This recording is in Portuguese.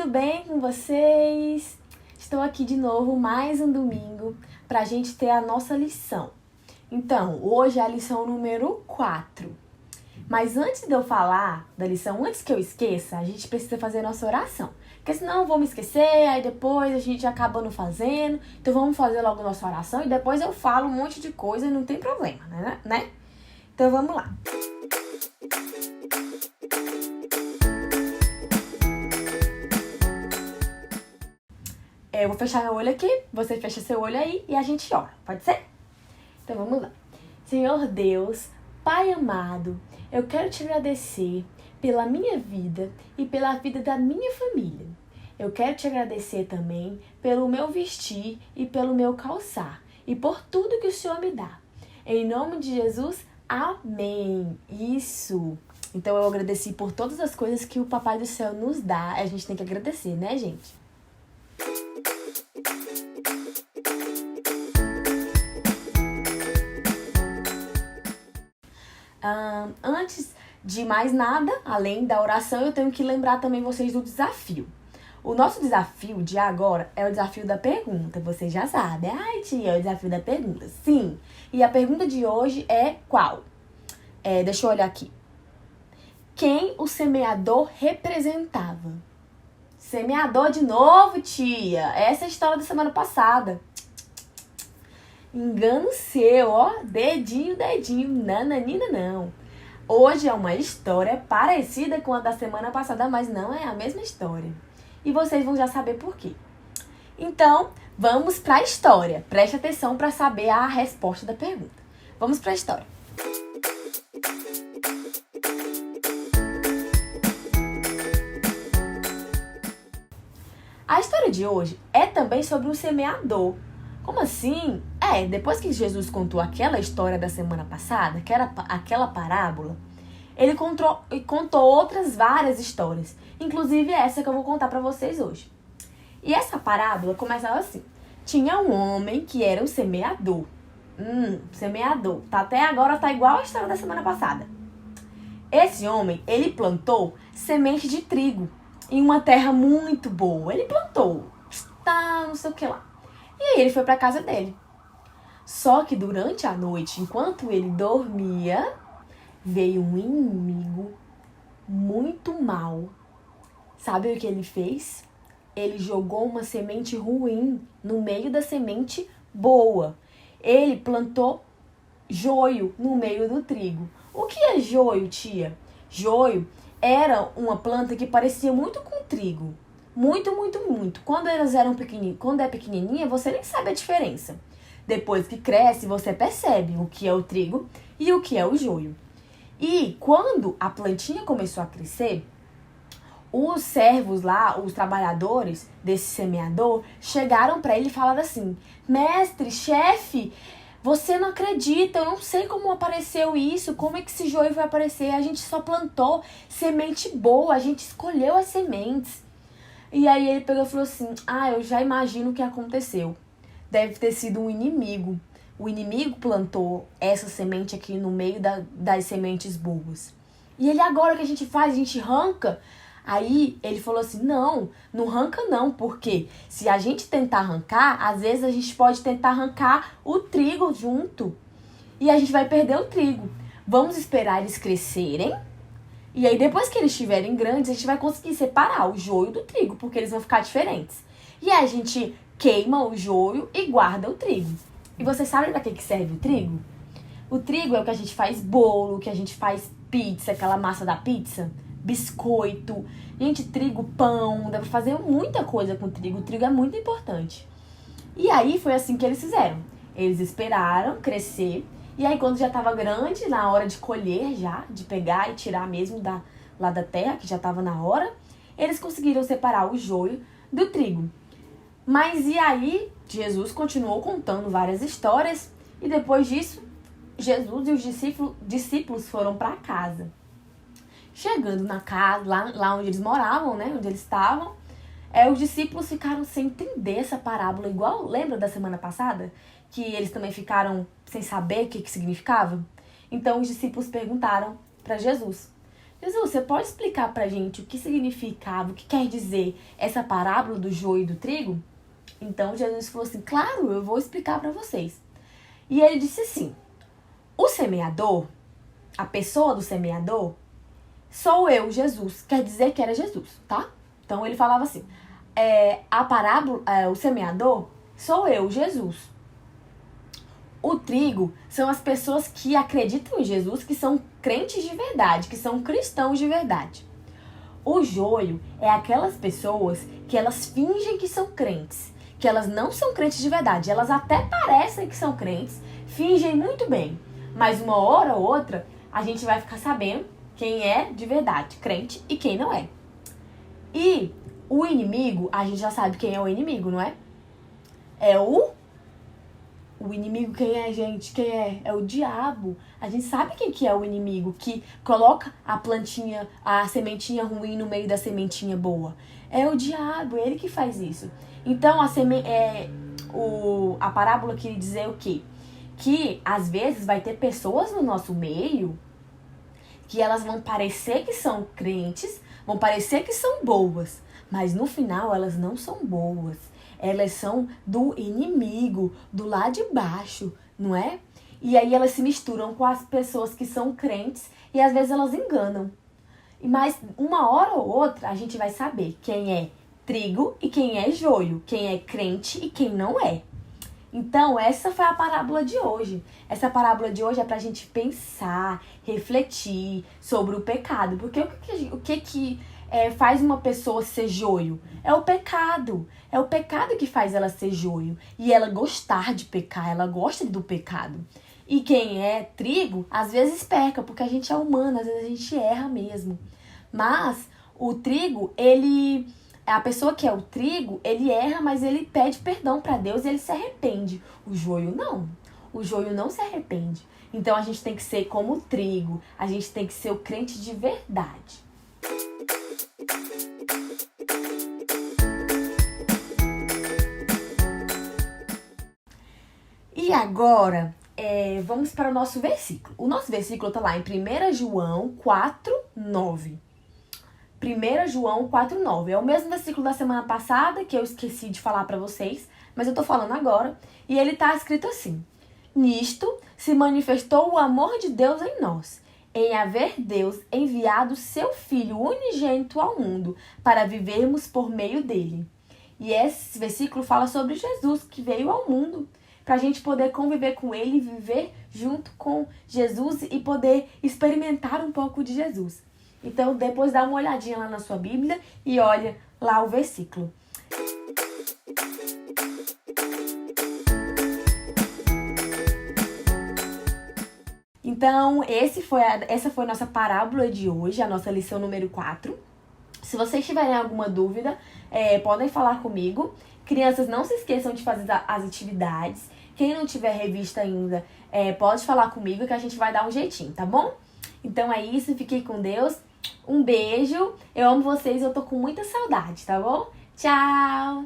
tudo bem com vocês? Estou aqui de novo mais um domingo para a gente ter a nossa lição. Então, hoje é a lição número 4. Mas antes de eu falar da lição, antes que eu esqueça, a gente precisa fazer a nossa oração. Porque senão eu vou me esquecer, aí depois a gente acaba não fazendo. Então vamos fazer logo a nossa oração e depois eu falo um monte de coisa e não tem problema, né? Então vamos lá. Eu vou fechar meu olho aqui, você fecha seu olho aí e a gente ora, pode ser? Então vamos lá. Senhor Deus, Pai amado, eu quero te agradecer pela minha vida e pela vida da minha família. Eu quero te agradecer também pelo meu vestir e pelo meu calçar e por tudo que o Senhor me dá. Em nome de Jesus, amém. Isso. Então eu agradeci por todas as coisas que o Papai do Céu nos dá. A gente tem que agradecer, né, gente? Antes de mais nada, além da oração, eu tenho que lembrar também vocês do desafio. O nosso desafio de agora é o desafio da pergunta, vocês já sabem. Ai, tia, é o desafio da pergunta. Sim, e a pergunta de hoje é qual? Deixa eu olhar aqui. Quem o semeador representava? Semeador de novo, tia. Essa é a história da semana passada. Engano seu, ó. Dedinho, nananina não. Hoje é uma história parecida com a da semana passada, mas não é a mesma história. E vocês vão já saber por quê. Então, vamos para a história. Preste atenção para saber a resposta da pergunta. Vamos para a história. A história de hoje é também sobre um semeador. Como assim? Depois que Jesus contou aquela história da semana passada, que era aquela parábola, ele contou outras várias histórias, inclusive essa que eu vou contar para vocês hoje. E essa parábola começava assim. Tinha um homem que era um semeador. Semeador. Até agora tá igual a história da semana passada. Esse homem, ele plantou semente de trigo em uma terra muito boa. Ele plantou, não sei o que lá. E aí ele foi para casa dele. Só que durante a noite, enquanto ele dormia, veio um inimigo muito mau. Sabe o que ele fez? Ele jogou uma semente ruim no meio da semente boa. Ele plantou joio no meio do trigo. O que é joio, tia? Joio era uma planta que parecia muito com trigo. Muito, muito, muito. Quando elas eram pequenininhas, quando é pequenininha, você nem sabe a diferença. Depois que cresce, você percebe o que é o trigo e o que é o joio. E quando a plantinha começou a crescer, os servos lá, os trabalhadores desse semeador, chegaram para ele e falaram assim: mestre, chefe, você não acredita, eu não sei como apareceu isso, como é que esse joio vai aparecer? A gente só plantou semente boa, a gente escolheu as sementes. E aí ele pegou e falou assim: eu já imagino o que aconteceu. Deve ter sido um inimigo. O inimigo plantou essa semente aqui no meio das sementes boas. E ele, agora o que a gente faz? A gente arranca? Aí ele falou assim: não arranca não, porque se a gente tentar arrancar, às vezes a gente pode tentar arrancar o trigo junto. E a gente vai perder o trigo. Vamos esperar eles crescerem. E aí depois que eles estiverem grandes, a gente vai conseguir separar o joio do trigo, porque eles vão ficar diferentes. E aí a gente queima o joio e guarda o trigo. E vocês sabem para que serve o trigo? O trigo é o que a gente faz bolo, que a gente faz pizza, aquela massa da pizza, biscoito. Gente, trigo, pão, dá pra fazer muita coisa com trigo. O trigo é muito importante. E aí foi assim que eles fizeram. Eles esperaram crescer. E aí quando já estava grande, na hora de colher já, de pegar e tirar mesmo lá da terra, que já estava na hora, eles conseguiram separar o joio do trigo. Mas e aí, Jesus continuou contando várias histórias e depois disso, Jesus e os discípulos foram para casa. Chegando na casa, lá onde eles moravam, né, onde eles estavam, os discípulos ficaram sem entender essa parábola, igual, lembra da semana passada? Que eles também ficaram sem saber o que significava? Então os discípulos perguntaram para Jesus: Jesus, você pode explicar pra gente o que significava, o que quer dizer essa parábola do joio e do trigo? Então Jesus falou assim, claro, eu vou explicar pra vocês. E ele disse assim, o semeador, a pessoa do semeador, sou eu, Jesus. Quer dizer que era Jesus, tá? Então ele falava assim, a parábola, o semeador, sou eu, Jesus. O trigo são as pessoas que acreditam em Jesus, que são crentes de verdade, que são cristãos de verdade. O joio é aquelas pessoas que elas fingem que são crentes, que elas não são crentes de verdade. Elas até parecem que são crentes, fingem muito bem, mas uma hora ou outra a gente vai ficar sabendo quem é de verdade, crente, e quem não é. E o inimigo, a gente já sabe quem é o inimigo, não é? É o inimigo, quem é, gente? Quem é? É o diabo. A gente sabe quem que é o inimigo, que coloca a plantinha, a sementinha ruim no meio da sementinha boa. É o diabo, ele que faz isso. Então, a parábola queria dizer o quê? Que, às vezes, vai ter pessoas no nosso meio que elas vão parecer que são crentes, vão parecer que são boas, mas no final elas não são boas. Elas são do inimigo, do lado de baixo, não é? E aí elas se misturam com as pessoas que são crentes e às vezes elas enganam. Mas uma hora ou outra a gente vai saber quem é trigo e quem é joio, quem é crente e quem não é. Então essa foi a parábola de hoje. Essa parábola de hoje é pra gente pensar, refletir sobre o pecado. Porque o que faz uma pessoa ser joio? É o pecado. É o pecado que faz ela ser joio. E ela gostar de pecar, ela gosta do pecado. E quem é trigo, às vezes peca, porque a gente é humano, às vezes a gente erra mesmo. Mas o trigo, a pessoa que é o trigo, ele erra, mas ele pede perdão pra Deus e ele se arrepende. O joio não. O joio não se arrepende. Então a gente tem que ser como o trigo. A gente tem que ser o crente de verdade. E agora, vamos para o nosso versículo. O nosso versículo está lá em 1 João 4:9. 1 João 4:9. É o mesmo versículo da semana passada, que eu esqueci de falar para vocês, mas eu tô falando agora. E ele tá escrito assim: nisto se manifestou o amor de Deus em nós, em haver Deus enviado seu Filho unigênito ao mundo, para vivermos por meio dele. E esse versículo fala sobre Jesus, que veio ao mundo, para a gente poder conviver com ele, viver junto com Jesus e poder experimentar um pouco de Jesus. Então, depois dá uma olhadinha lá na sua Bíblia e olha lá o versículo. Então, essa foi a nossa parábola de hoje, a nossa lição número 4. Se vocês tiverem alguma dúvida, podem falar comigo. Crianças, não se esqueçam de fazer as atividades. Quem não tiver revista ainda, pode falar comigo que a gente vai dar um jeitinho, tá bom? Então é isso, fiquem com Deus. Um beijo, eu amo vocês, eu tô com muita saudade, tá bom? Tchau!